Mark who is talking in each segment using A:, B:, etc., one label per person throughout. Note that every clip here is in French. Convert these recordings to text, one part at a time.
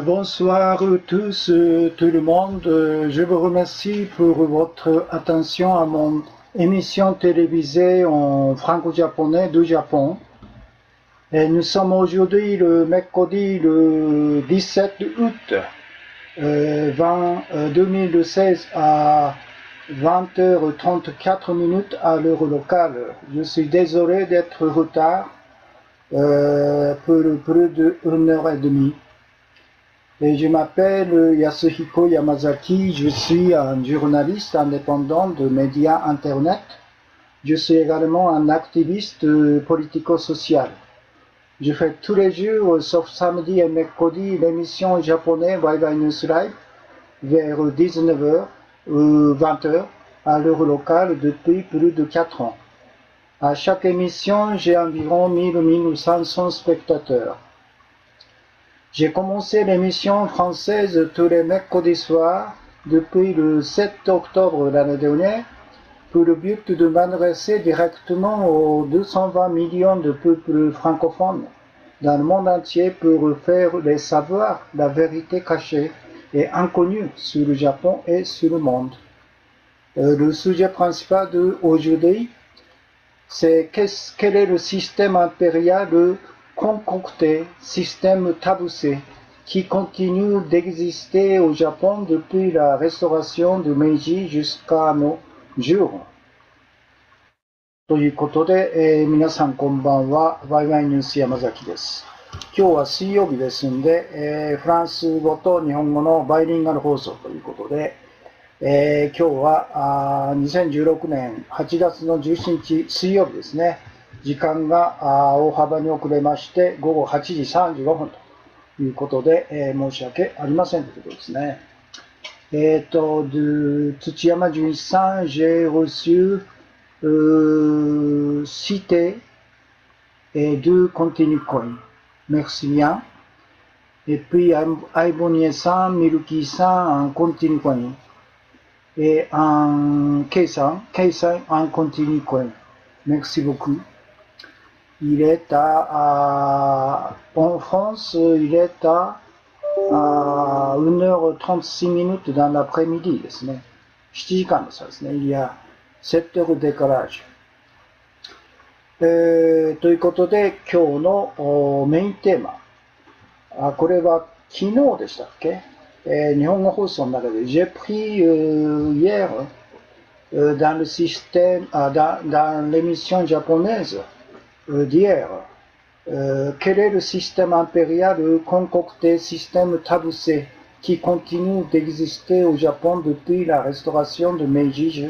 A: Bonsoir tous, tout le monde. Je vous remercie pour votre attention à mon émission télévisée en franco-japonais du Japon. Et nous sommes aujourd'hui le mercredi le 17 août 2016 à 20h34 à l'heure locale. Je suis désolé d'être en retard pour plus d'une heure et demie. Et je m'appelle Yasuhiko Yamazaki, je suis un journaliste indépendant de médias Internet. Je suis également un activiste politico-social. Je fais tous les jours, sauf samedi et mercredi, l'émission japonaise Bye News Live vers 19h ou 20h à l'heure locale depuis plus de 4 ans. À chaque émission, j'ai environ 1000-1500 spectateurs. J'ai commencé l'émission française tous les mercredis soirs depuis le 7 octobre l'année dernière pour le but de m'adresser directement aux 220 millions de peuples francophones dans le monde entier pour faire les savoir la vérité cachée et inconnue sur le Japon et sur le monde. Le sujet principal d'aujourd'hui, c'est quel est le système impérial concocté, système tabussé, qui continue d'exister au Japon depuis la restauration de Meiji jusqu'à nos jours. ということで、皆さんこんばんは。ワイワイニュース山崎です。今日は水曜日ですんで、フランス語と日本語のバイリンガル放送ということで、今日は2016年8月の17日水曜日ですね。時間が大幅に遅れまして、午後8時35分ということで、申し訳ありませんということですね。土山純一さん、j'ai reçu cité et deux continue coin. Merci bien. Et puis, Aibonier-san, Miruki-san, un continue coin. Et un Kei-san en continue coin. Merci beaucoup. Il est en France, il est à 1h36 dans l'après-midi ですね。7時間の差ですね。il y a 7 heures décalage。ということで、今日のメインテーマ。これは昨日でしたっけ？日本語放送の中で、j'ai pris hier dans le système, dans l'émission japonaise d'hier, quel est le système impérial concocté, système tabussé, qui continue d'exister au Japon depuis la restauration de Meiji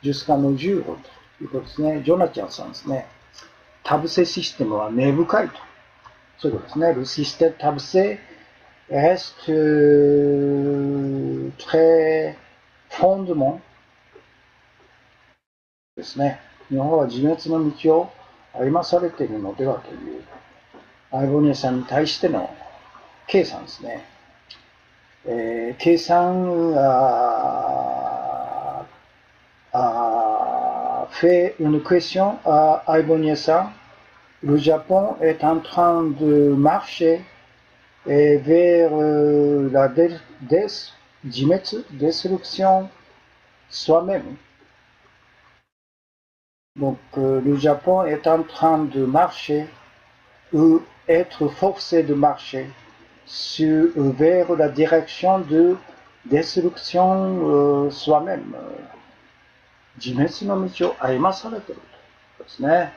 A: jusqu'à nos jours. ということですね。ジョナちゃんさんですね。タブセシステムは根深いと。そういうことですね。Le système tabussé reste très fondement ですね。日本は自滅の道を歩まされているのではという、アイボニアさんに対しての K さんですね。K さんfait une question à Aibonier-san. Le Japon est en train de marcher vers la destruction soi-même. Donc, le Japon est en train de marcher ou être forcé de marcher vers la direction de destruction soi-même. 自滅の道を歩まされているということですね。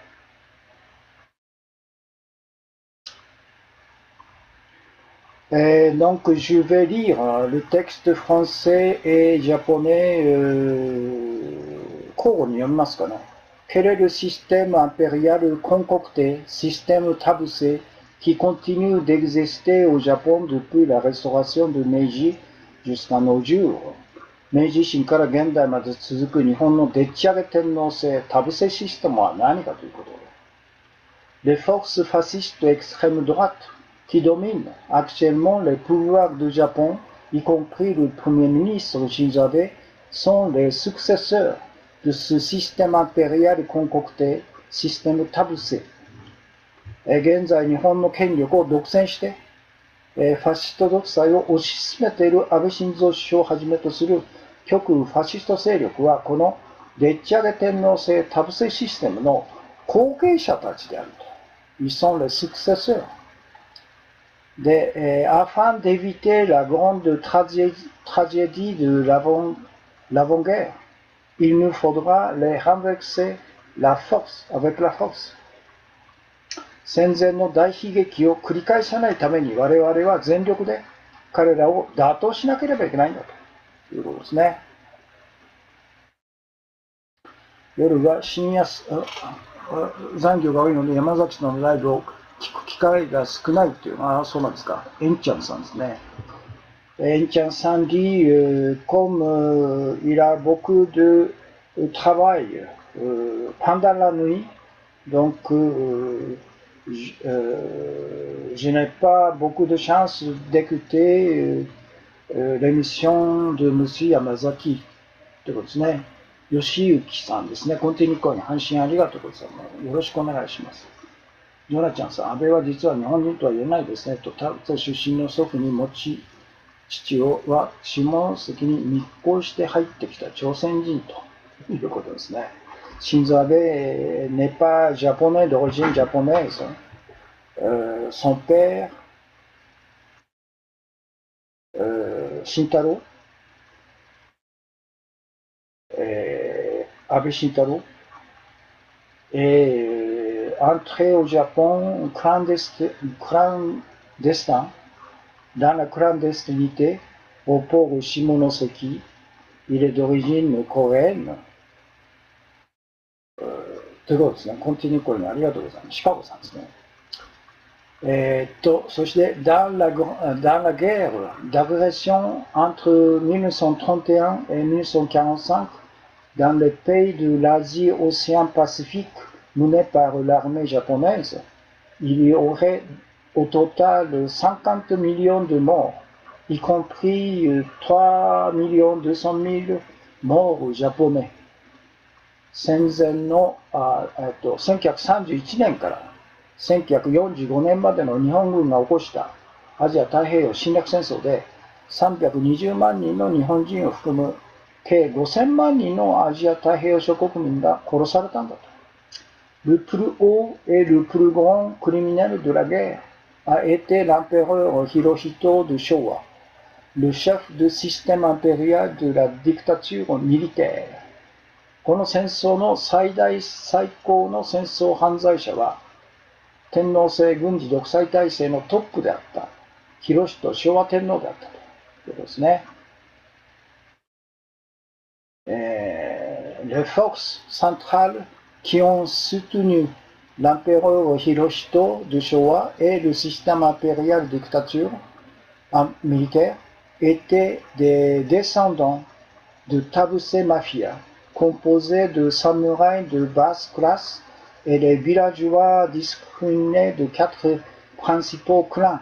A: Donc, je vais lire le texte français et japonais 交互に読みますかね。Quel est le système impérial concocté, système tabussé, qui continue d'exister au Japon depuis la restauration de Meiji jusqu'à nos jours? 明治維新から現代まで続く日本のでっち上げ天皇制多部制システムは何かということで、Les forces fascistes extrême droite qui dominent actuellement les pouvoirs du Japon, y compris le Premier ministre Shinzo Abe, sont les successeurs de ce système impérial concocté, système 多部制。現在日本の権力を独占して、ファシスト独裁を推し進めている安倍晋三首相をはじめとする極右ファシスト勢力は、このでっち上げ天皇制多部制システムの後継者たちであると。Ils sont les successeurs. Afin d'éviter la grande tragédie de l'avant-guerre, il nous faudra les renverser avec la force. 戦前の大悲劇を繰り返さないために我々は全力で彼らを打倒しなければいけないんだということですね。夜は深夜残業が多いので山崎さんのライブを聞く機会が少ないというのはそうなんですか。エンちゃんさんですね。エンちゃんさんdit comme il a beaucoup de travail pendant la nuit, donc je n'ai pas beaucoup de chance d'écouter l'émission de M. Yamazaki ということですね。吉行さんですね。コンティニコイン、阪神ありがとうございます。よろしくお願いします。ジョナちゃんさん、安倍は実は日本人とは言えないですね。と、田津出身の祖父に持ち、父は下関に密航して入ってきた朝鮮人ということですね。Shinzo Abe n'est pas japonais d'origine japonaise. Son père, Shintaro, Abe Shintaro, est entré au Japon clandestin, dans la clandestinité au port Shimonoseki. Il est d'origine coréenne. ということですね。コンティニューコインありがとうございます。シカゴさんですね。そして、dans la guerre d'agression entre 1931 et 1945, dans les pays de l'Asie-Océan-Pacifique menés par l'armée japonaise, il y aurait au total 50 millions de morts, y compris 3 200 000 morts japonais. 戦前の1931年から1945年までの日本軍が起こしたアジア太平洋侵略戦争で320万人の日本人を含む計5000万人のアジア太平洋諸国民が殺されたんだと。Le plus haut et le plus grand criminel de la guerre a été l'empereur Hirohito de Showa, le chef de système impérial de la dictature militaire. この戦争の最高の戦争犯罪者は天皇制軍事独裁体制のトップであった広仁昭和天皇であったということですね。Les forces centrales qui ont soutenu l'empereur Hirohito de Showa et le système impérial de dictature militaire étaient des descendants de Tabuse Mafia, composés de samouraïs de basse classe et les villageois disciplinés de 4 principaux clans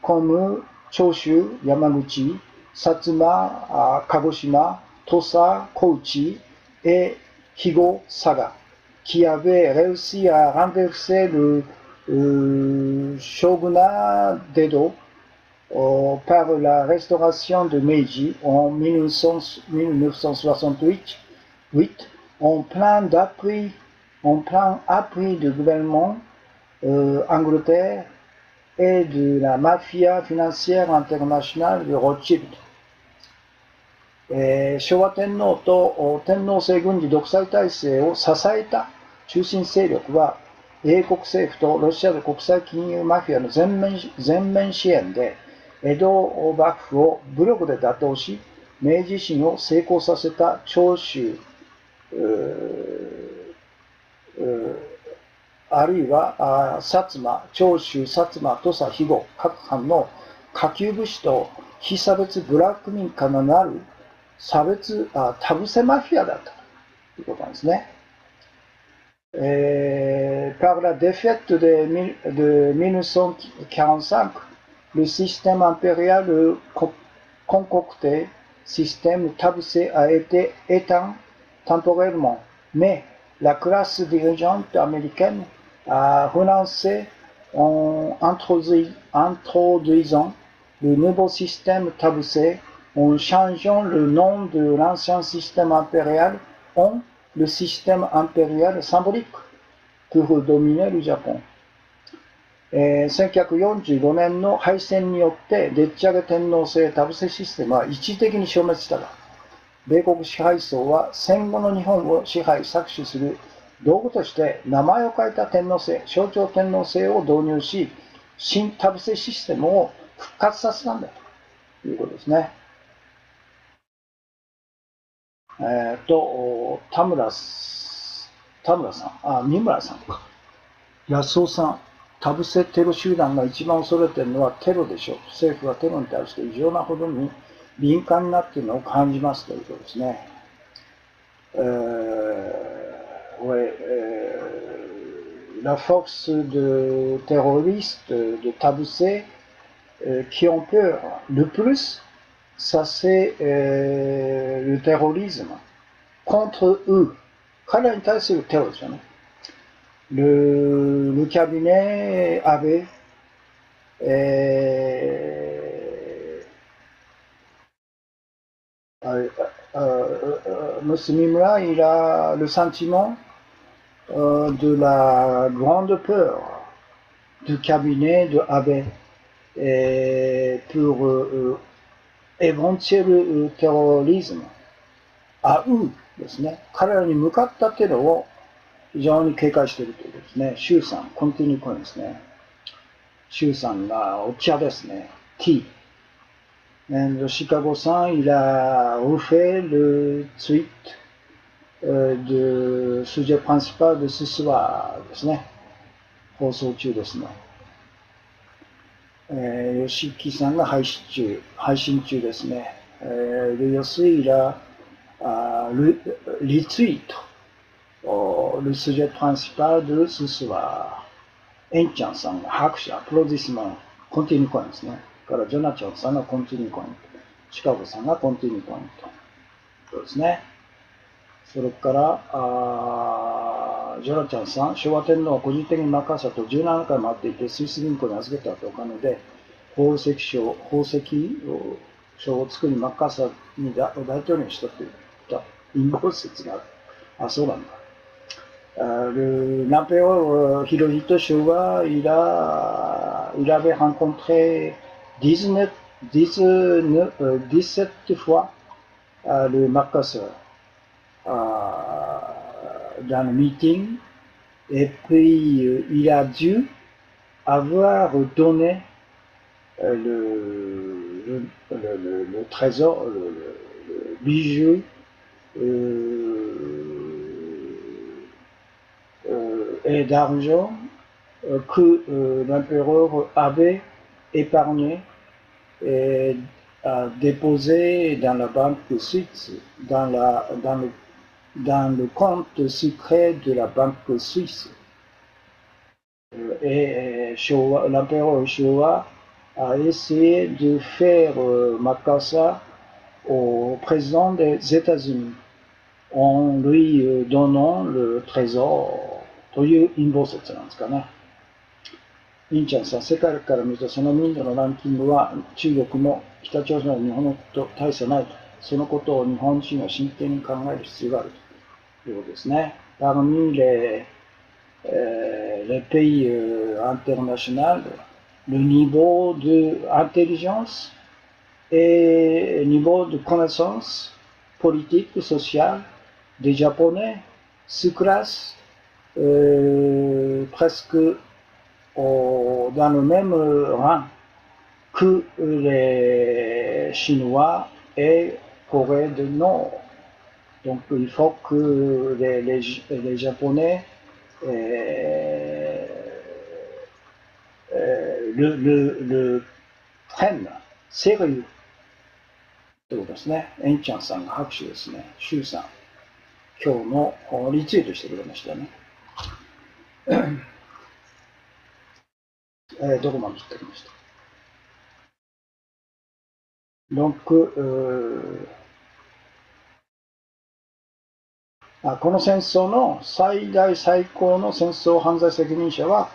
A: comme Choshu, Yamaguchi, Satsuma, Kagoshima, Tosa, Kouchi et Higo Saga, qui avaient réussi à renverser le shogunat d'Edo par la restauration de Meiji en 1968, en plein appui du gouvernement Angleterre et de la mafia financière internationale de Rothschild. 昭和天皇と天皇制軍事独裁体制を支えた中心勢力は英国政府とロシアの国際金融マフィアの全面支援で江戸幕府を武力で打倒し明治維新を成功させた長州あるいは薩摩、長州、薩摩、土佐、肥後各藩の下級武士と非差別ブラック民からなるタブセマフィアだったということなんですね。Par la défaite de 1945, le système impérial concocté, système tabousé, a été éteint temporairement, mais la classe dirigeante américaine a relancé en introduisant le nouveau système tabousé en changeant le nom de l'ancien système impérial en le système impérial symbolique pour dominer le Japon。1945年の敗戦によってでっち上げ天皇制タブセシステムは一時的に消滅したが、米国支配層は戦後の日本を支配搾取する道具として名前を変えた天皇制、象徴天皇制を導入し、新タブセシステムを復活させたんだということですね。田村さん、三村さんか。安尾さん、タブセテロ集団が一番恐れているのはテロでしょう。政府がテロに対して異常なほどに敏感になっているのを感じますということですね。La force de terroristes de Tabousé qui ont peur le plus, ça c'est le terrorisme contre eux. 彼らに対するテロですよね。le cabinet avait M. Mimra, il a le sentiment de la grande peur du cabinet de Abe pour éventuel terrorisme à eux ですね。彼らに向かったテロを非常に警戒しているということですね。周さん、コンティニューコインですね。周さんがお茶ですね。Tea. Et Chicago さん、il a refait le tweet de sujet principal de ce soir ですね。放送中ですね。吉木さんが配信中ですね。で、安井がリツイート。le sujet principal de ce soir。エンちゃんさんが拍手、アプロディスマン、コンティニューコインですね。からジョナちゃんさんがコンティニューコイン。シカゴさんがコンティニューコインと。そうですね。それから、ジョナちゃんさん、昭和天皇は個人的に任せたと17回もあっていて、スイス銀行に預けたお金で、宝石商を作りマッカーサーに大統領にしたといった陰謀説がある。あ、そうなんだ。L'empereur Hirohito Showa, il avait rencontré 17 fois le marqueur dans le meeting, et puis il a dû avoir donné le trésor, le bijou et d'argent que l'empereur avait épargné et déposé dans la banque suisse, dans le compte secret de la banque suisse. Et l'empereur Showa a essayé de faire Makasa au président des États-Unis en lui donnant le trésor という陰謀説なんですかね。インちゃんさん、世界から見るとその民度のランキングは中国も北朝鮮も日本と大差ないと。そのことを日本人は真剣に考える必要があるということですね。Parmi les pays internationaux, le niveau d'intelligence et le niveau de connaissance politique et sociale des Japonais se classent presque dans le même rang que les Chinois et Corée du Nord. Donc il faut que les Japonais le prennent sérieux ということですね。エンチャンさんが拍手ですね。シュウさん、今日のリツイートしてくれましたね。どこまで切ってありました。Donc, この戦争の最大最高の戦争犯罪責任者は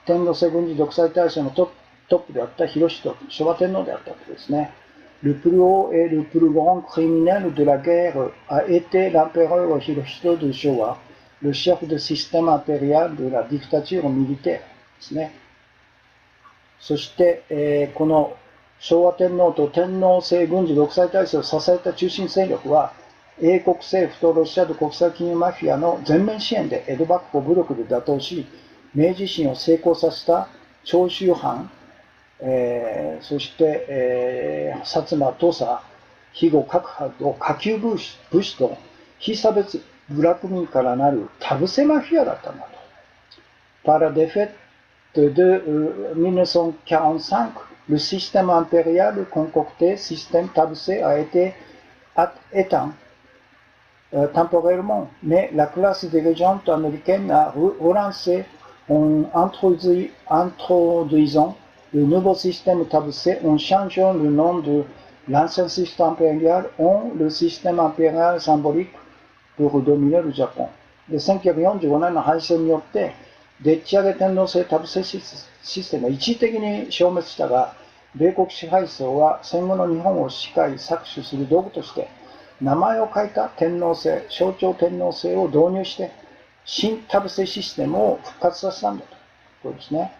A: 天皇制軍事独裁体制のトップであった広仁昭和天皇であったわけですね。Le plus haut et le plus grand criminel de la guerre a été l'empereur Hirohito de Showa, le chef de système impérial de la dictature militaire ですね。そして、この昭和天皇と天皇制軍事独裁体制を支えた中心勢力は、英国政府とロシアの国際金融マフィアの全面支援で江戸幕府を武力で打倒し、明治維新を成功させた長州藩、そして、薩摩、土佐、肥後各派と下級武士と非差別部落民からなる田伏せマフィアだったんだと。Par la défaite de 1945, le système impérial concocté, système Tabsé, a été éteint temporairement, mais la classe dirigeante américaine a relancé en introduisant le nouveau système Tabsé en changeant le nom de l'ancien système impérial en le système impérial symbolique pour dominer le Japon. で、1945年の敗戦によって、でっち上げ天皇制田伏せシステムは一時的に消滅したが、米国支配層は戦後の日本を支配搾取する道具として、名前を変えた天皇制、象徴天皇制を導入して、新田伏せシステムを復活させたんだと。こうですね。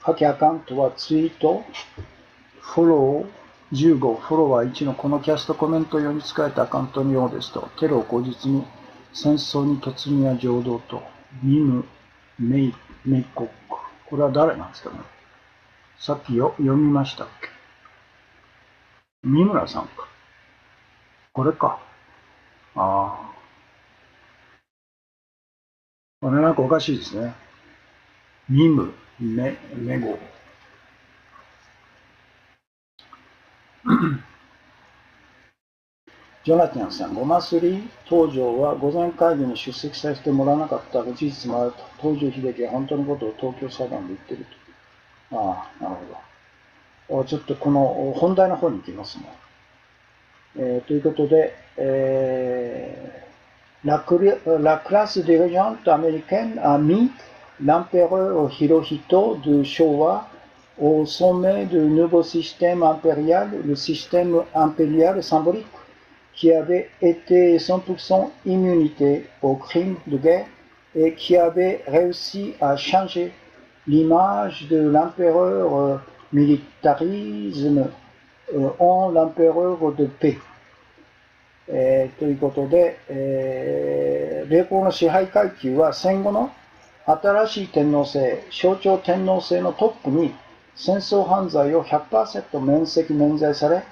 A: ハキアカウントはツイート、フォロー15、フォロワー1のこのキャストコメント用に使えたアカウントのようですと、テロを口実に戦争に突入や情動と、ミム・メイコック。これは誰なんですかね。さっき読みましたっけ。三村さんか。これか。ああ。これなんかおかしいですね。ミム、メゴ。ジョナティアンさん、ごますり東条は午前会議に出席させてもらわなかった事実もあると。東条英機は本当のことを東京裁判で言ってると。ああ、なるほど。ちょっとこの本題の方に行きますね。ということで、la classe dirigeante américaine a mis l'empereur Hirohito de Showa au sommet du nouveau système impérial, le système impérial symbolique, qui avait été 100% immunité aux crimes de guerre et qui avait réussi à changer l'image de l'empereur militarisme en l'empereur de paix. ということで、米国の支配階級は戦後の新しい天皇制、象徴天皇制のトップに戦争犯罪を 100% 免罪され、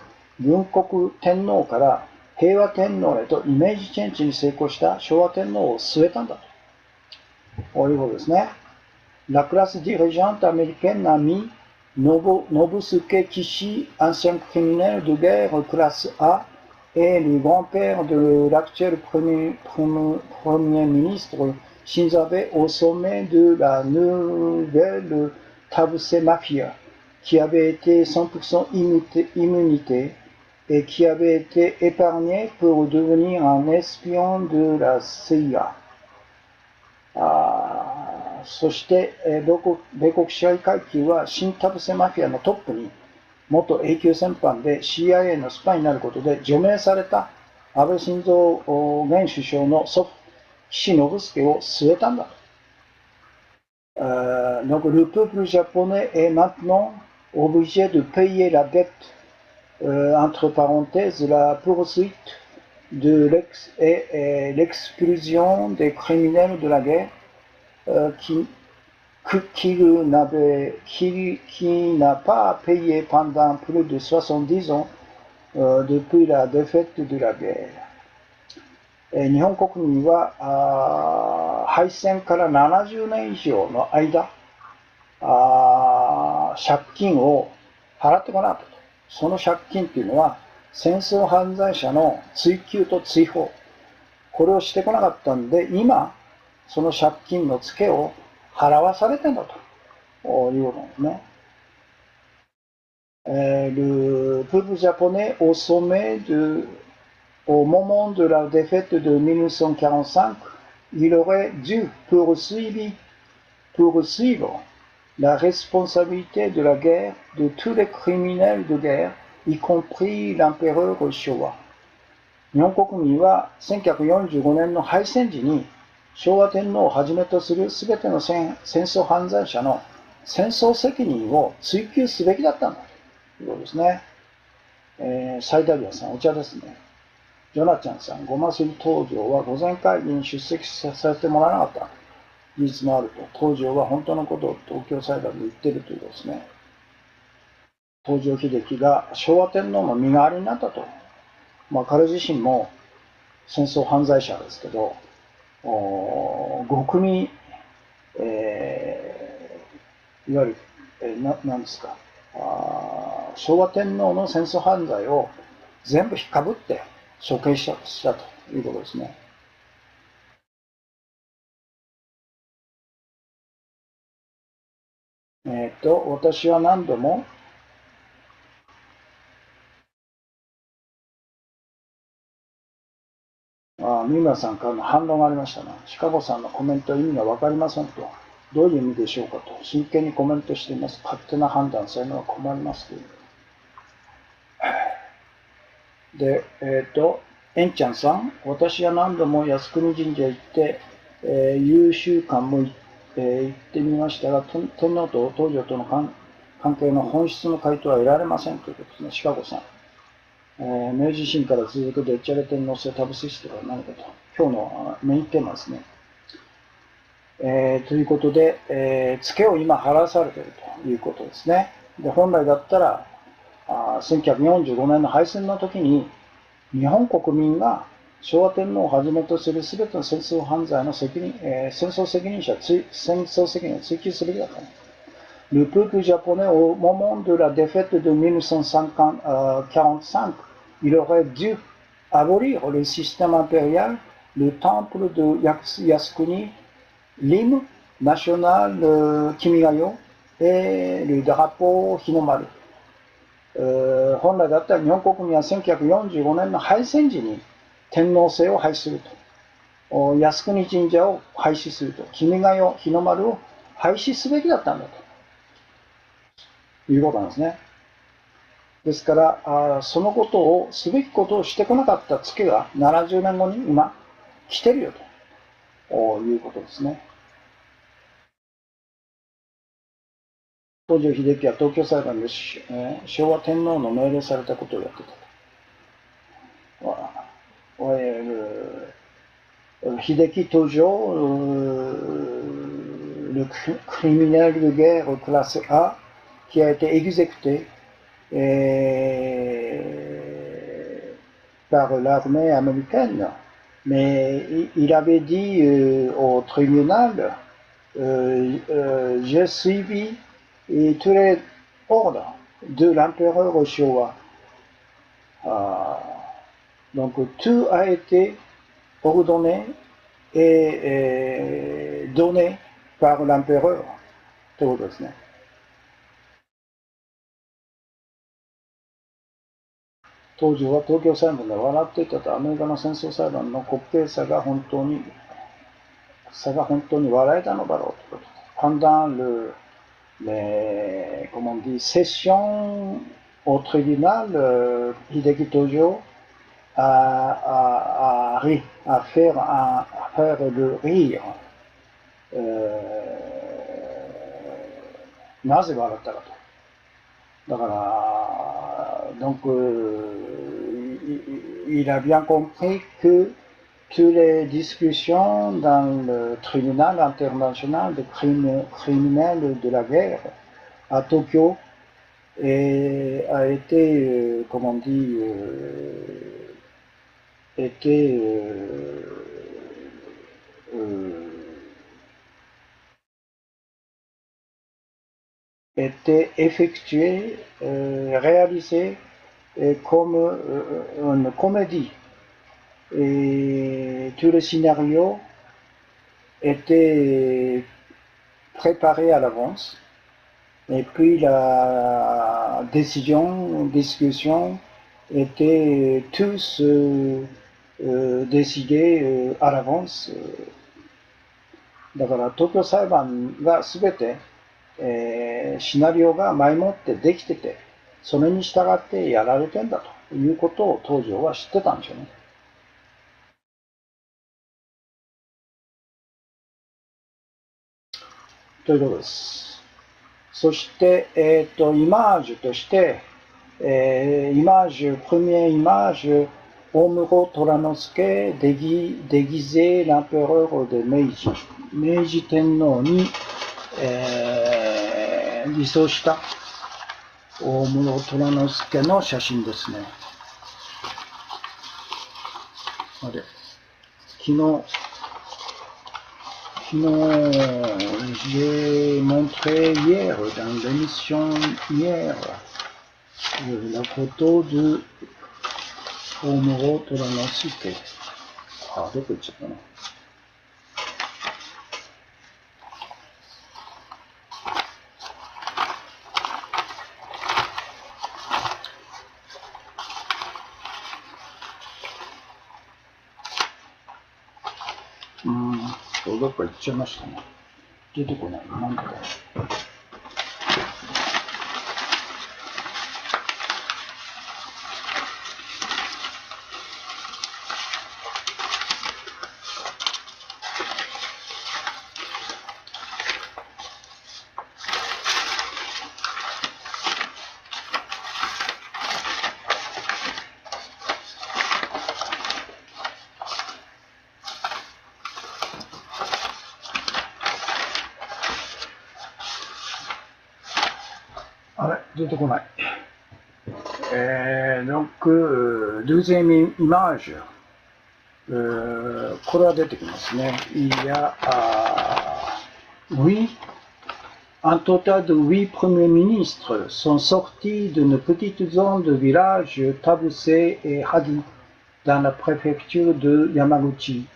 A: 軍国天皇から平和天皇へとイメージチェンジに成功した昭和天皇を据えたんだと。こういうことですね。La classe dirigeante américaine a mis Nobusuke Kishi, ancien criminel de guerre classe A, et le grand-père de l'actuel premier ministre Shinzo Abe au sommet de la nouvelle Tabuse Mafia, qui avait été 100% immunité et qui avait été épargné pour devenir un espion de la CIA. そして、米国支配階級は新田伏マフィアのトップに元永久戦犯で CIA のスパイになることで除名された安倍晋三現首相の祖父岸信介を据えたんだ。Donc le peuple japonais est maintenant obligé de payer la dette, entre parenthèses, la poursuite de l'exclusion des criminels de la guerre qui n'a pas payé pendant plus de 70 ans depuis la défaite de la guerre. 日本国民は敗戦から70年以上の間、借金を払ってこなかったと。その借金というのは、戦争犯罪者の追及と追放、これをしてこなかったんで、今、その借金のツケを払わされてんだということなんですね。Le peuple japonais au sommet au moment de la défaite de 1945, il aurait dû poursuivre la responsabilité de la guerre de tous les criminels de guerre, y compris l'empereur Showa. 日本国民は1945年の敗戦時に昭和天皇をはじめとするすべての戦争犯罪者の戦争責任を追及すべきだったんだということですね。サイダリアさん、お茶ですね。ジョナちゃんさん、ごますり登場は御前会議に出席させてもらわなかった事実もあると。登場は本当のことを東京裁判で言っているということですね。東条英機が昭和天皇の身代わりになったと。彼自身も戦争犯罪者ですけど、極秘、いわゆる、何ですか、昭和天皇の戦争犯罪を全部引っかぶって処刑したということですね。私は何度も三村さんからの反論がありましたね。シカゴさんのコメント意味が分かりませんと。どういう意味でしょうかと。真剣にコメントしています。勝手な判断されるのは困りますという。で、エンちゃんさん、私は何度も靖国神社行って、優秀館も行ってみましたが、天皇と東条との関係の本質の回答は得られませんということですね。シカゴさん。明治維新から続くデッチャレ天皇制タブシステムは何かと。今日のメインテーマですね。ということで、ツケを今払わされているということですね。で、本来だったら、1945年の敗戦の時に、日本国民が昭和天皇をはじめとするすべての戦争犯罪の責任、戦争責任者、戦争責任を追及すべきだった。Le peuple japonais, au moment de la défaite de 1945, il aurait dû abolir le système impérial, le temple de Yasukuni, l'hymne national Kimigayo et le drapeau Hinomaru。本来だったら日本国民は1945年の敗戦時に天皇制を廃止すると。靖国神社を廃止すると。君が代、日の丸を廃止すべきだったんだと。いうことなんですね。ですから、そのことを、すべきことをしてこなかったツケが70年後に今来てるよということですね。東条英機は東京裁判で、昭和天皇の命令されたことをやってたと。Hideki Tojo, le criminel de guerre classe A, qui a été exécuté par l'armée américaine, mais il avait dit au tribunal, j'ai suivi tous les ordres de l'empereur Showa. Donc tout a été ordonné et donné par l'empereur ということですね。当時は東京裁判で笑っていたとアメリカの戦争裁判の滑稽さが本当に笑えたのだろうということです。Pendant comment on dit, session au tribunal, Hideki Tojo à faire le rire. なぜ笑ったかと。だから、donc, il a bien compris que toutes les discussions dans le tribunal international de criminels de la guerre à Tokyo a été, comment on dit, était effectué, réalisé comme une comédie. Et tous les scénarios étaient préparés à l'avance. Et puis la discussion étaient tous décidés à l'avance. だから東京裁判が全て、シナリオが前もってできてて、それに従ってやられてんだということを東條は知ってたんでしょうね。ということです。そして、イマージュとして、première image, Omuro Toranosuke déguisé l'empereur de Meiji. Meiji Tenno ni 偽装した大室虎之助の写真ですね。あれ、昨日, j'ai montré hier, dans l'émission hier, la photo de Omuro Toranosuke. あ、どこ行っちゃったの？どっか行っちゃいましたね。出てこない。なんでだよ。出てこない。donc, deuxième image, これは出てきますね。Il y a un total de 8 premiers ministres sont sortis d'une petite zone de village Tabuse et Hagi dans la préfecture de Yamaguchi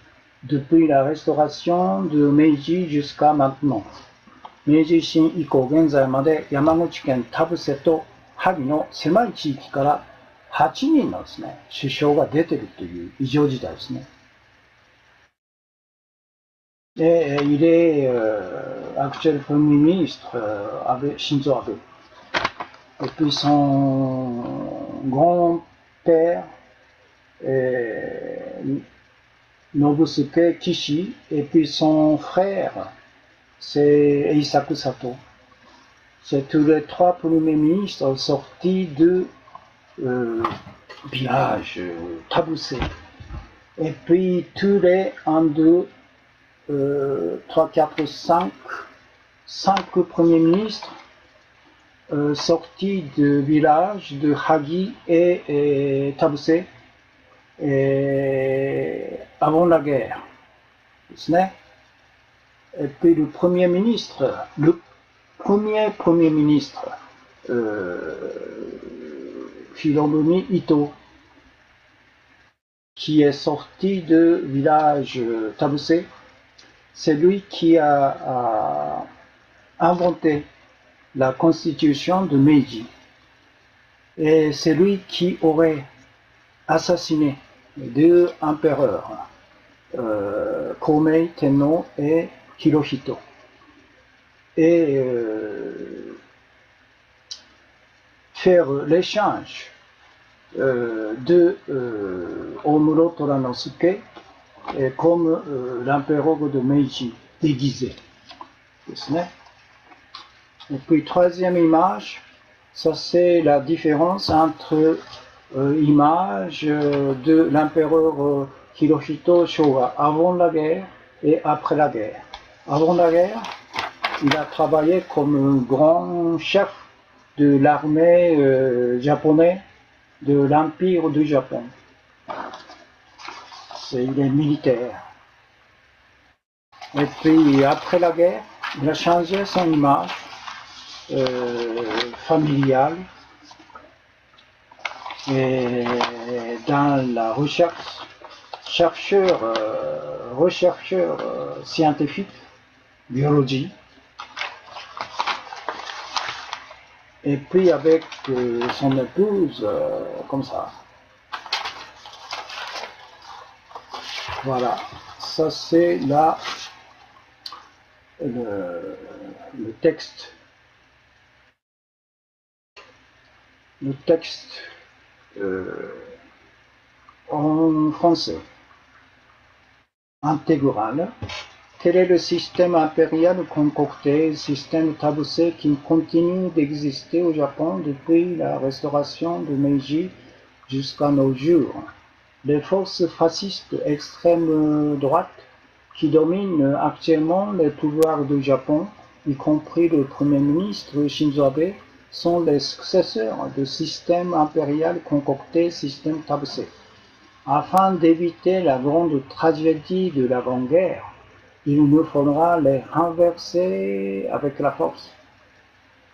A: depuis la restauration de Meiji jusqu'à maintenant. 明治維新以降現在まで山口県田伏と萩の狭い地域から8人のですね、首相が出ているという異常事態ですね。で、il est actuel premier ministre Shinzo Abe. Et puis son grand-père Nobusuke Kishi, et puis son frère c'est Eisaku Sato. C'est tous les 3 premiers ministres sortis de village Tabuse. Et puis tous les 1, 2, 3, 4, 5 premiers ministres sortis de village de Hagi et Tabuse avant la guerre. ですね。Et puis le premier ministre, premier ministre, Hiromuni Ito, qui est sorti de village Tabuse, c'est lui qui a inventé la constitution de Meiji. Et c'est lui qui aurait assassiné les 2 empereurs, Komei Tenno et Hirohito. Et faire l'échange de Omuro Toranosuke comme l'empereur de Meiji déguisé. Et puis troisième image, ça c'est la différence entre image de l'empereur Hirohito Showa avant la guerre et après la guerre. Avant la guerre, il a travaillé comme un grand chef de l'armée japonaise de l'Empire du Japon. Il est militaire. Et puis après la guerre, il a changé son image familiale et dans la chercheur scientifique, biologie, et puis avec son épouse, comme ça. Voilà, ça c'est là le texte. Le texte en français. Intégral. Quel est le système impérial concocté, le système Tabusei qui continue d'exister au Japon depuis la restauration de Meiji jusqu'à nos jours? Les forces fascistes extrême droite qui dominent actuellement les pouvoirs du Japon, y compris le Premier ministre Shinzo Abe, sont les successeurs du système impérial concocté, système Tabusei. Afin d'éviter la grande tragédie de la Grande Guerre, il nous faudra les renverser avec la force.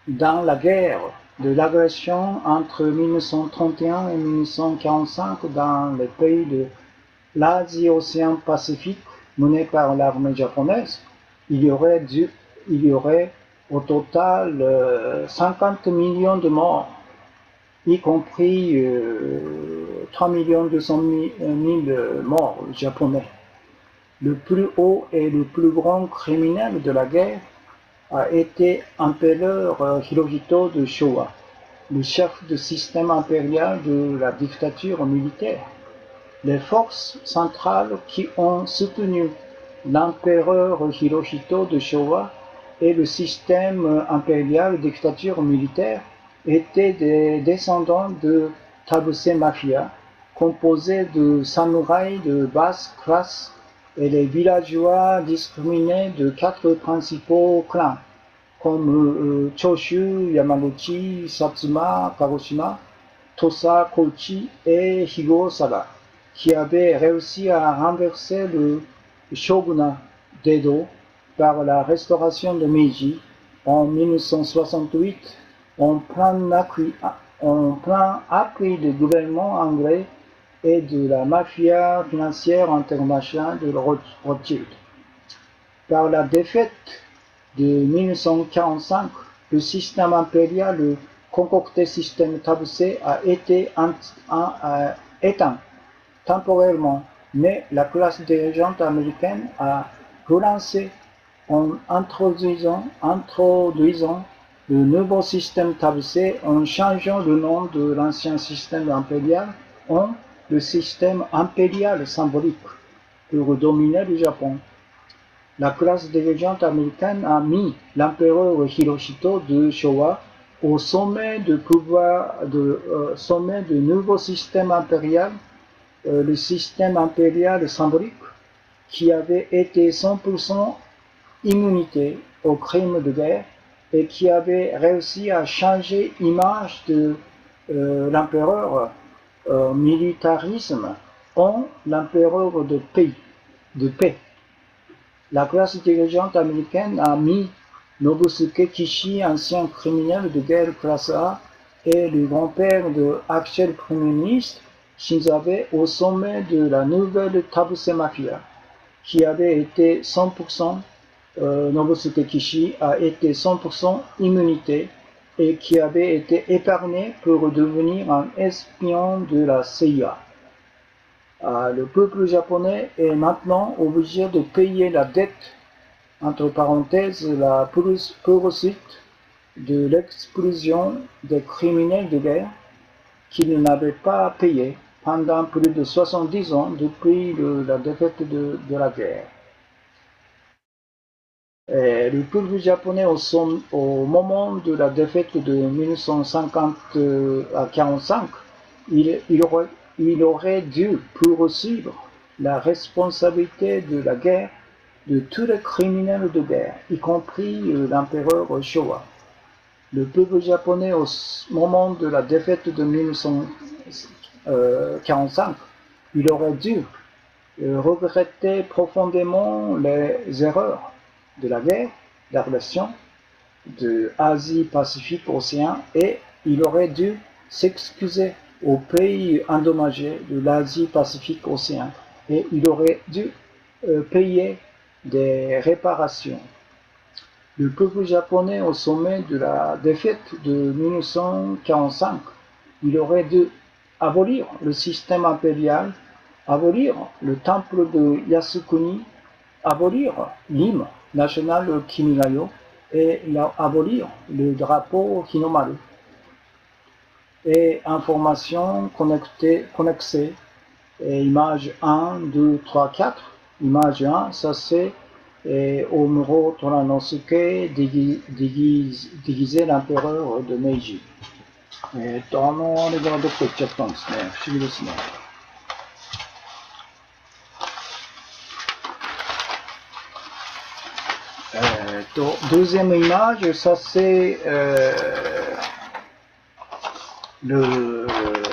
A: Dans la guerre de l'agression entre 1931 et 1945 dans les pays de l'Asie-Océan-Pacifique menée par l'armée japonaise, il y aurait au total 50 millions de morts, y compris 3 200 000 morts japonais. Le plus haut et le plus grand criminel de la guerre a été l'empereur Hirohito de Showa, le chef du système impérial de la dictature militaire. Les forces centrales qui ont soutenu l'empereur Hirohito de Showa et le système impérial de dictature militaire étaient des descendants de Tabusei Mafia, composés de samouraïs de basse classe et les villageois discriminés de 4 principaux clans, comme Choshu, Yamaguchi, Satsuma, Kagoshima, Tosa, Kochi et Higo-Saga, qui avaient réussi à renverser le shogunat d'Edo par la restauration de Meiji en 1968 en plein appui du gouvernement anglais et de la mafia financière internationale de Rothschild. Par la défaite de 1945, le système impérial, le concocté système Tabusei, a été éteint temporairement, mais la classe dirigeante américaine a relancé en introduisant le nouveau système Tabusei en changeant le nom de l'ancien système impérial en le système impérial symbolique pour dominer le Japon. La classe dirigeante américaine a mis l'empereur Hirohito de Showa au sommet du pouvoir, sommet du nouveau système impérial, le système impérial symbolique, qui avait été 100% immunité aux crimes de guerre et qui avait réussi à changer l'image de l'empereur militarisme en l'empereur de paix. La classe dirigeante américaine a mis Nobusuke Kishi, ancien criminel de guerre classe A, et le grand-père de l'actuel Premier ministre Shinzo Abe au sommet de la nouvelle Tabusei Mafia, qui avait été 100%, Nobusuke Kishi a été 100% immunité et qui avait été épargné pour devenir un espion de la CIA. Le peuple japonais est maintenant obligé de payer la dette, entre parenthèses, la poursuite de l'expulsion des criminels de guerre qu'ils n'avaient pas payé pendant plus de 70 ans depuis la défaite de la guerre. Et le peuple japonais au moment de la défaite de 1950 à 1945, il aurait dû poursuivre la responsabilité de la guerre de tous les criminels de guerre, y compris l'empereur Showa. Le peuple japonais au moment de la défaite de 1945, il aurait dû regretter profondément les erreurs de la guerre, d'agression, de Asie-Pacifique Océan et il aurait dû s'excuser aux pays endommagés de l'Asie-Pacifique Océan et il aurait dû payer des réparations. Le peuple japonais au sommet de la défaite de 1945, il aurait dû abolir le système impérial, abolir le temple de Yasukuni, abolir l'hymne national Kimigayo et abolir le drapeau Hinomaru. Et information connexée, et image 1, 2, 3, 4. Image 1, ça c'est Omuro Toranosuke déguisé l'empereur de Meiji. あれがどっか行っちゃったんですね。不思議ですね。Deuxième image, ça c'est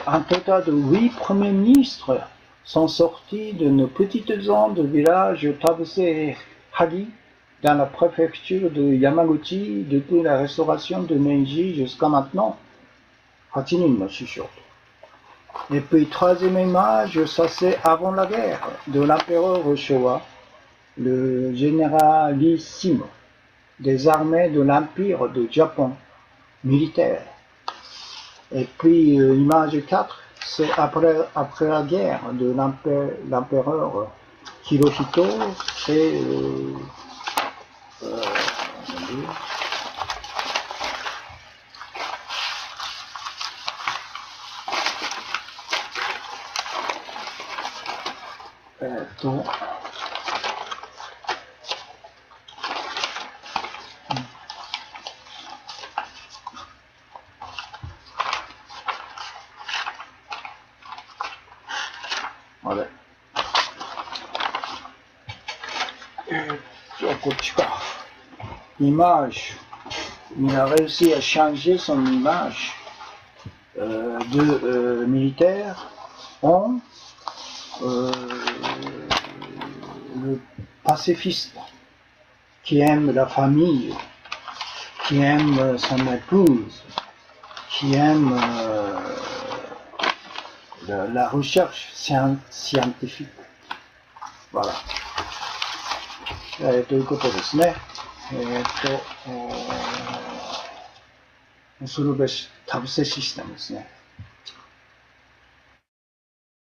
A: un total de 8 premiers ministres sont sortis d'une petite zone de village Tabuse Hagi dans la préfecture de Yamaguchi depuis la restauration de Meiji jusqu'à maintenant. 8人の首相。Et puis troisième image, ça c'est avant la guerre de l'empereur Showa, le généralissime des armées de l'Empire de Japon, militaire. Et puis image 4, c'est après la guerre de l'empereur Hirohito, c'est voilà. Image. Il a réussi à changer son image de militaire en le pacifiste qui aime la famille, qui aime son épouse, qui aime la recherche scientifique. Voilà. ということですね。恐るべし田臥システムですね。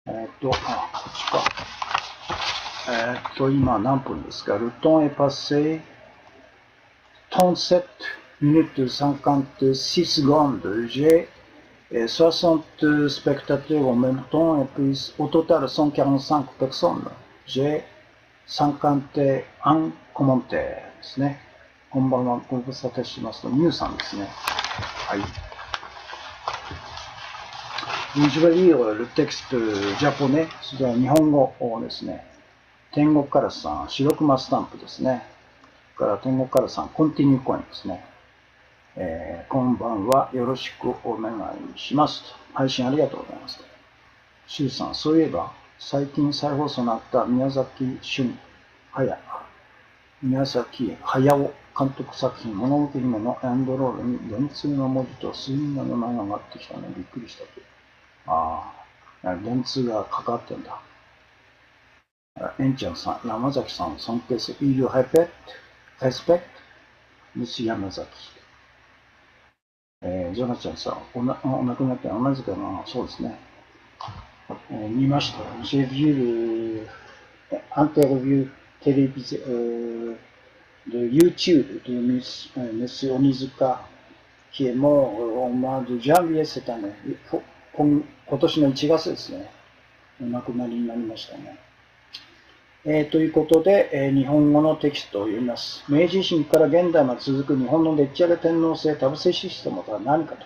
A: こっちか。今何分ですか？ Le temps est passé 37 minutes 56 secondes. J'ai 60 spectateurs en même temps et puis au total 145 personnes. J'ai 51 commentaires ですね。こんばんは、ご無沙汰しますと、ミュウさんですね。はい。Je vais lire le texte japonais、それは日本語ですね。天国からさん、白熊スタンプですね。から天国からさん、コンティニューコインですね。こんばんは、よろしくお願いします。配信ありがとうございます。シュウさん、そういえば、最近再放送になった宮崎駿監督作品、物語姫のエンドロールに電通の文字と数人の名前が上がってきたのでびっくりしたと。ああ、電通が関わってんだ。エンちゃんさん、山崎さん、尊敬する。Il respect Monsieur 山崎。ジョナちゃんさん、お亡くなって同じかな。そうですね。見ました。J'ai vu l'interview télévisée de YouTube de Monsieur Onizuka qui est mort au mois de janvier cette année. 今年の1月ですね。お亡くなりになりましたね。ということで、日本語のテキストを読みます。明治維新から現代まで続く日本のでっち上げ天皇制多部制システムとは何かと。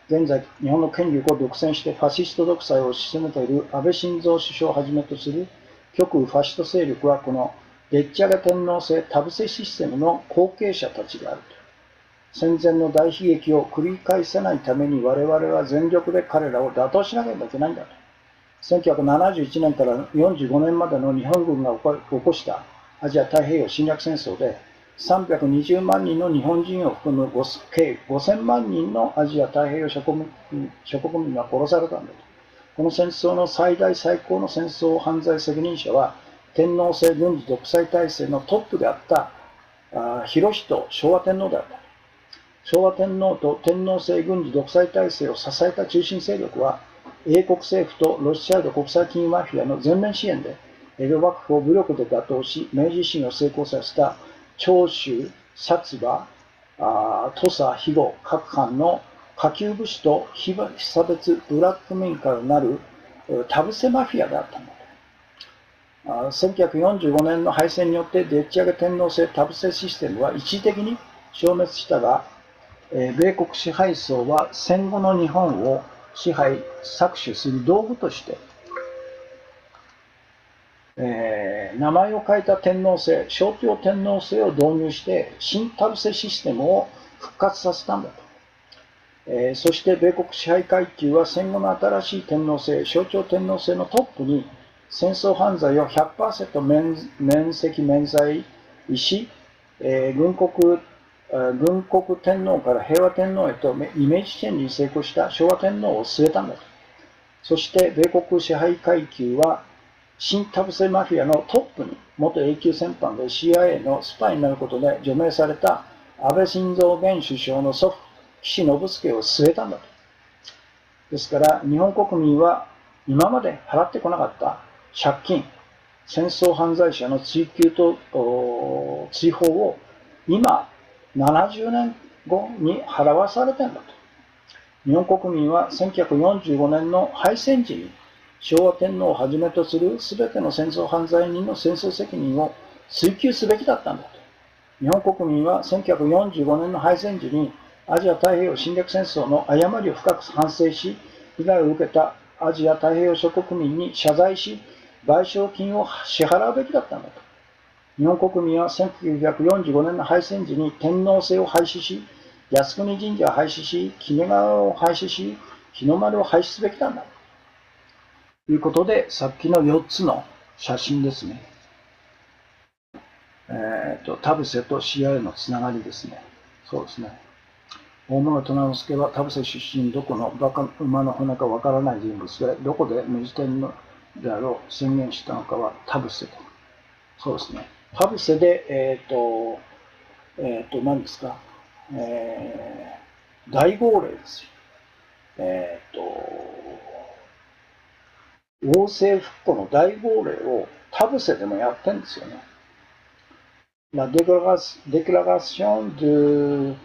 A: 現在、日本の権力を独占してファシスト独裁を推し進めている安倍晋三首相をはじめとする極右ファシスト勢力はこのでっち上げ天皇制多部制システムの後継者たちであると。戦前の大悲劇を繰り返さないために我々は全力で彼らを打倒しなければいけないんだと。1971年から45年までの日本軍が起こしたアジア太平洋侵略戦争で320万人の日本人を含む計5000万人のアジア太平洋諸国民が殺されたんだと。この戦争の最大最高の戦争犯罪責任者は、天皇制軍事独裁体制のトップであった裕仁昭和天皇であった。昭和天皇と天皇制軍事独裁体制を支えた中心勢力は、英国政府とロシアード国際金融マフィアの全面支援で、江戸幕府を武力で打倒し、明治維新を成功させた長州、薩摩、土佐、肥後各藩の下級武士と被差別ブラック民からなる田臥マフィアであったのだ。1945年の敗戦によってでっち上げ天皇制田臥システムは一時的に消滅したが、米国支配層は戦後の日本を支配搾取する道具として、名前を変えた天皇制、象徴天皇制を導入して新田臥システムを復活させたんだと。そして米国支配階級は戦後の新しい天皇制、象徴天皇制のトップに戦争犯罪を 100% 免罪し、軍国天皇から平和天皇へとイメージチェンジに成功した昭和天皇を据えたんだと。そして米国支配階級は新田臥マフィアのトップに元永久戦犯で CIA のスパイになることで除名された安倍晋三現首相の祖父岸信介を据えたんだと。ですから日本国民は今まで払ってこなかった借金、戦争犯罪者の追及と追放を今70年後に払わされてんだと。日本国民は1945年の敗戦時に昭和天皇をはじめとする全ての戦争犯罪人の戦争責任を追及すべきだったんだと。日本国民は1945年の敗戦時にアジア太平洋侵略戦争の誤りを深く反省し、被害を受けたアジア太平洋諸国民に謝罪し、賠償金を支払うべきだったんだと。日本国民は1945年の敗戦時に天皇制を廃止し、靖国神社を廃止し、鬼怒川を廃止し、日の丸を廃止すべきなんだということで、さっきの4つの写真ですね。田臥と CIA のつながりですね。そうですね。大物虎之助は田臥出身、どこの馬の骨かわからない人物で、どこで明治天皇であろう宣言したのかは田臥と。そうですね。田臥で、何ですか、大号令ですよ。王政復古の大号令を田臥でもやってるんですよね。La déclaration de,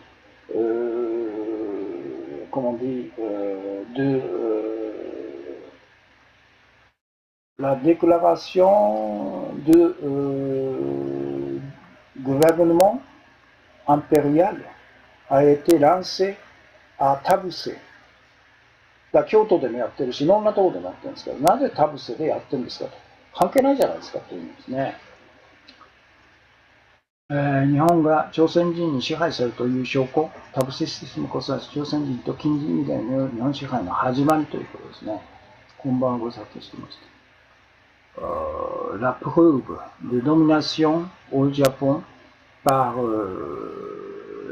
A: comment on dit, la déclaration de gouvernement impérial a été lancée à田臥。京都でもやってるし、いろんなところでもやってるんですけど、なぜ田臥でやってるんですかと。関係ないじゃないですかというんですね。日本が朝鮮人に支配されるという証拠、田臥システムこそは朝鮮人と近隣以外による日本支配の始まりということですね。こんばんはご査定していました。La preuve de domination au Japon par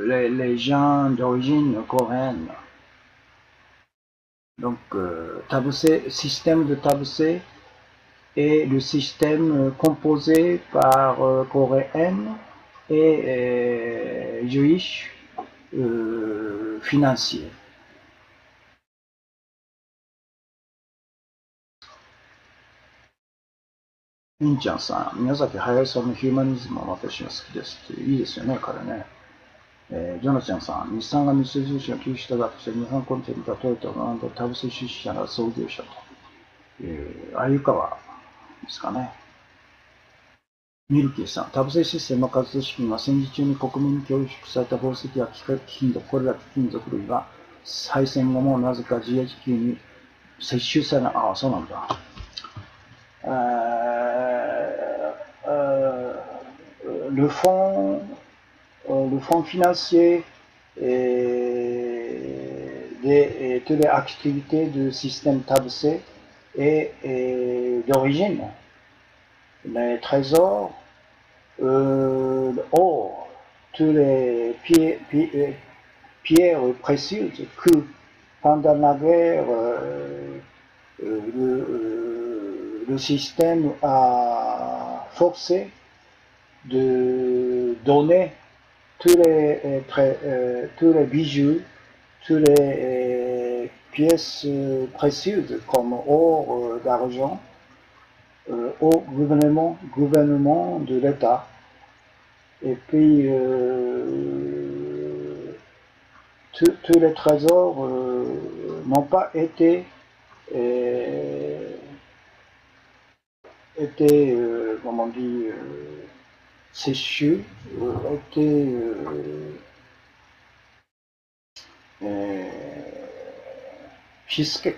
A: les gens d'origine coréenne. Donc, système de Tabuse est le système composé par coréenne et juif financier. Inchanさん、宮崎駿さんのヒューマニズムは私が好きですっていいですよね、彼ね。ジョナちゃんさん、日産が日清通信を休止したがとして日本コンテンツがトヨタのなんと田臥出資者が創業者と。鮎川ですかね。ミルキーさん、田臥システムの活動資金は戦時中に国民に供給された宝石や貴金属、これら貴金属類が敗戦後もなぜか GHQ に接収されない。ああ、そうなんだ。le fonds financier de toutes les activités du système Tabse est d'origine. Les trésors, l'or, tous les pierres précieuses que pendant la guerre, le système a forcé de donner tous les bijoux, toutes les pièces précieuses comme or, d'argent au gouvernement de l'État. Et puis tous les trésors n'ont pas été comment on dit, séchés, été fisqués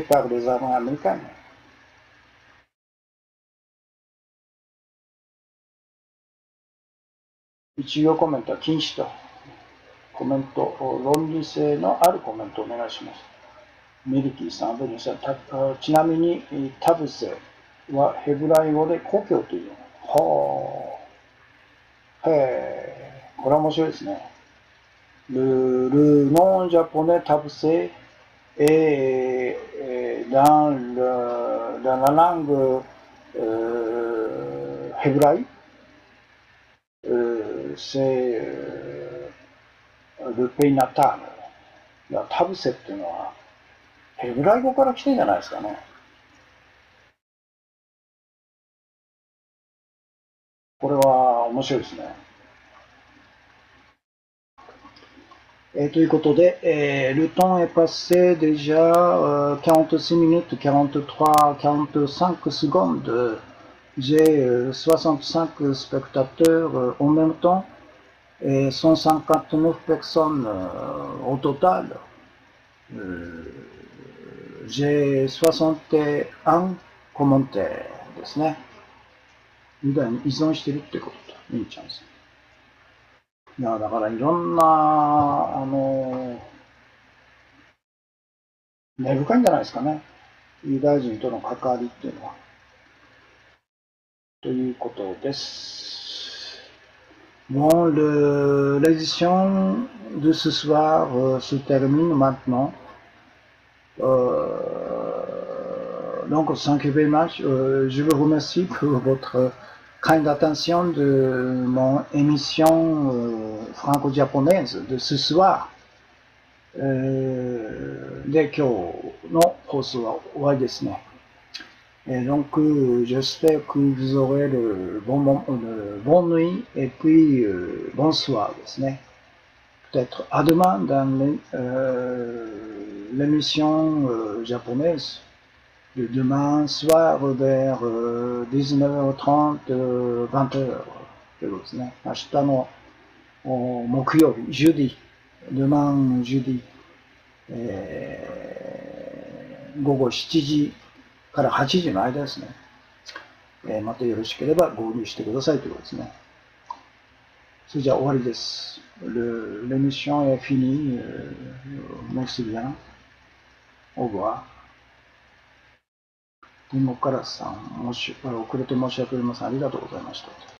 A: par les armées américaines. 一行コメントは禁止と、コメント、論理性のあるコメントをお願いします。メリキーさん、ベニさん、ちなみにタブセはヘブライ語で故郷という。はあ、へえ、これは面白いですね。le nom japonais tabse est dans la langue hébraïque, c'est le pays natal. タブセっていうのはヘブライ語から来てんじゃないですかね。これは面白いですね。ということで、le temps est passé déjà 46 minutes, 43, 45 secondes. J'ai 65 spectateurs en même temps et 159 personnes au total. J'ai 61 commentaires ですね。ユダヤに依存してるってことと、いいチャンス。いや、だからいろんな、根深いんじゃないですかね。ユダヤ人との関わりっていうのは。ということです。Bon, l'édition de ce soir se termine maintenant. Donc, thank you very much. Je vous remercie pour votre kind attention de mon émission franco-japonaise de ce soir. で、今日の放送は終わりですね。Donc, j'espère que vous aurez le bonne nuit et puis bonsoir ですね。Peut-être à demain dans l'émission japonaise. De demain soir vers 19h30, 20h ということですね。明日の木曜日、ジュディ、demain ジュディ、午後7時から8時の間ですね。またよろしければ合流してくださいということですね。それじゃあ終わりです。l'émission est finie. Merci bien. Au revoir. 天国からさん、遅れて申し訳ありません。ありがとうございました。